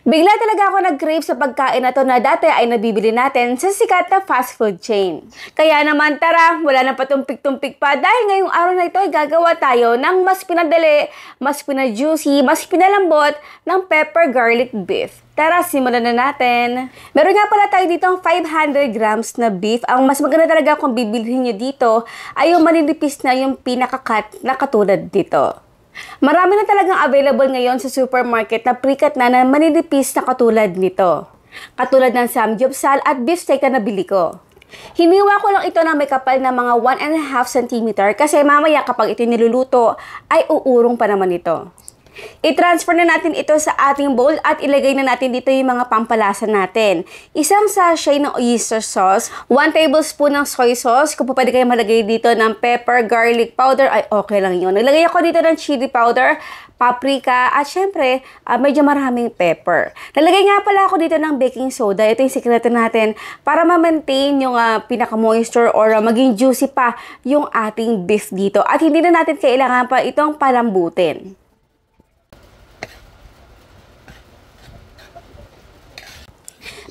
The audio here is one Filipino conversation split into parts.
Bigla talaga ako nag-crave sa pagkain na to na dati ay nabibili natin sa sikat na fast food chain. Kaya naman tara, wala na patumpik-tumpik pa dahil ngayong araw na ito ay gagawa tayo ng mas pinadali, mas pinajuicy, mas pinalambot ng pepper garlic beef. Tara, simulan na natin. Meron nga pala tayo dito 500 grams na beef. Ang mas maganda talaga kung bibilhin nyo dito ay yung maninipis na yung pinaka-cut na katulad dito. Marami na talagang available ngayon sa supermarket na pre-cut na maninipis na katulad nito. Katulad ng samgyupsal at beefsteak na nabili ko. Hiniwa ko lang ito na may kapal na mga 1.5 cm kasi mamaya kapag ito niluluto ay uurong pa naman ito. I-transfer na natin ito sa ating bowl at ilagay na natin dito yung mga pampalasa natin. Isang sachet ng oyster sauce, 1 tablespoon ng soy sauce. Kung pwede kayo malagay dito ng pepper, garlic powder, ay okay lang yun. Naglagay ako dito ng chili powder, paprika, at syempre, medyo maraming pepper. Nalagay nga pala ako dito ng baking soda. Ito yung sikreto natin para ma-maintain yung pinaka-moisture or maging juicy pa yung ating beef dito. At hindi na natin kailangan pa itong palambutin.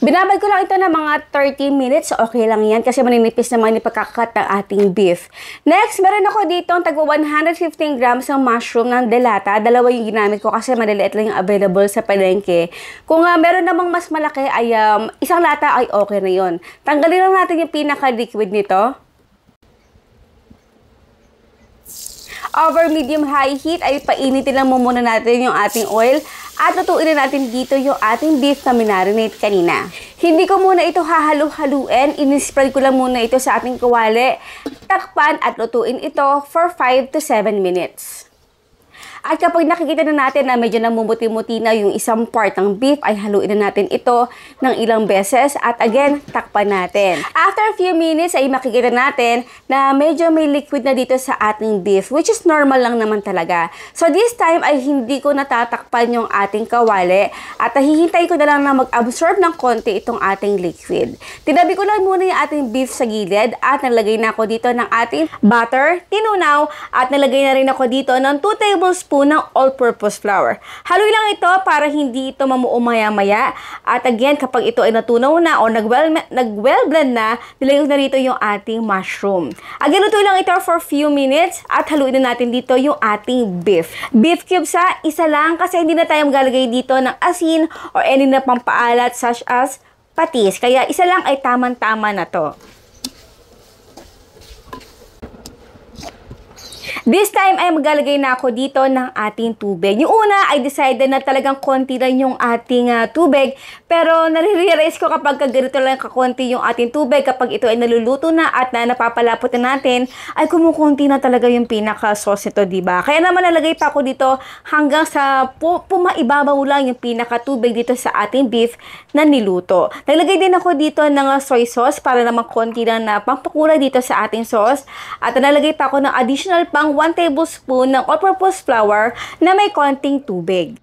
Binabad ko lang ito ng mga 30 minutes. Okay lang yan kasi maninipis naman yung pagkakat ng ating beef. Next, meron ako dito ang tagwa 115 grams ng mushroom ng delata. Dalawa yung ginamit ko kasi maliliit lang yung available sa palengke. Kung meron namang mas malaki ay isang lata ay okay na yun. Tanggalin lang natin yung pinaka-liquid nito. Over medium-high heat ay painitin lang muna natin yung ating oil at lutuin na natin dito yung ating beef na minarinate kanina. Hindi ko muna ito hahalu-haluin, inispread ko lang muna ito sa ating kawali, takpan at lutuin ito for 5 to 7 minutes. At kapag nakikita na natin na medyo namumuti-muti na yung isang part ng beef, ay haluin na natin ito ng ilang beses at again, takpan natin. After a few minutes ay makikita natin na medyo may liquid na dito sa ating beef, which is normal lang naman talaga. So this time ay hindi ko natatakpan yung ating kawali at hihintay ko na lang na mag-absorb ng konti itong ating liquid. Tinabi ko lang muna yung ating beef sa gilid at nalagay na ako dito ng ating butter, tinunaw at nalagay na rin ako dito ng 2 tablespoons ng all-purpose flour. Haluin lang ito para hindi ito mamuo maya-maya. At again, kapag ito ay natunaw na o nag-well blend na, nilagay na dito yung ating mushroom. Again, lutuin lang ito for few minutes at haluin na natin dito yung ating beef. Beef cubes isa lang kasi hindi na tayo maglalagay dito ng asin or any na pampaalat such as patis. Kaya isa lang ay tamang-tama na to. This time ay maglalagay na ako dito ng ating tubig. Yung una ay decided na talagang konti lang yung ating tubig. Pero nare-realize ko kapag ganito lang kakonti yung ating tubig, kapag ito ay naluluto na at napapalapot na natin, ay kumukunti na talaga yung pinaka-sauce nito, diba? Kaya naman nalagay pa ako dito hanggang sa pumaibabaw lang yung pinaka-tubig dito sa ating beef na niluto. Naglagay din ako dito ng soy sauce para naman konti lang na pampakulay dito sa ating sauce. At nalagay pa ako ng additional pang 1 tablespoon ng all-purpose flour na may konting tubig.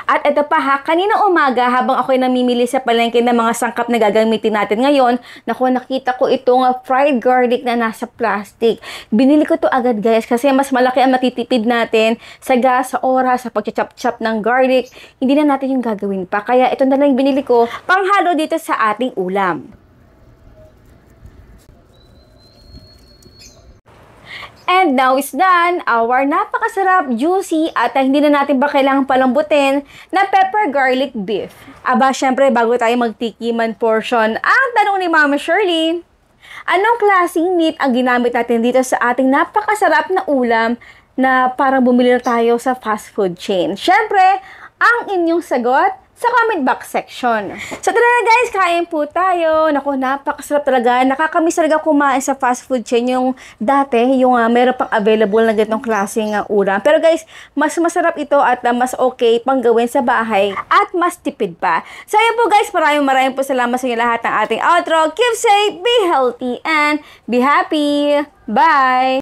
At ito pa kanina umaga habang ako'y namimili sa palengke ng mga sangkap na gagamitin natin ngayon, nakita ko itong fried garlic na nasa plastic. Binili ko to agad guys kasi mas malaki ang matitipid natin sa gas, sa oras, sa pag-chop-chop ng garlic. Hindi na natin yung gagawin pa. Kaya ito na lang binili ko panghalo dito sa ating ulam. And now is done, our napakasarap, juicy, at hindi na natin ba kailangang palambutin na pepper garlic beef. Aba, syempre, bago tayo magtikiman portion, ang tanong ni Mama Shirley, anong klaseng meat ang ginamit natin dito sa ating napakasarap na ulam na parang bumili na tayo sa fast food chain? Syempre, ang inyong sagot sa comment box section. So tara na guys, kain po tayo. Naku, napakasarap talaga. Nakakamiss talaga kumain sa fast food chain yung dati, yung meron pang available na ganitong klaseng ulam. Pero guys, mas masarap ito at mas okay pang gawin sa bahay at mas tipid pa. So ayun po guys, maraming po salamat sa inyo lahat ng ating outro. Keep safe, be healthy, and be happy. Bye!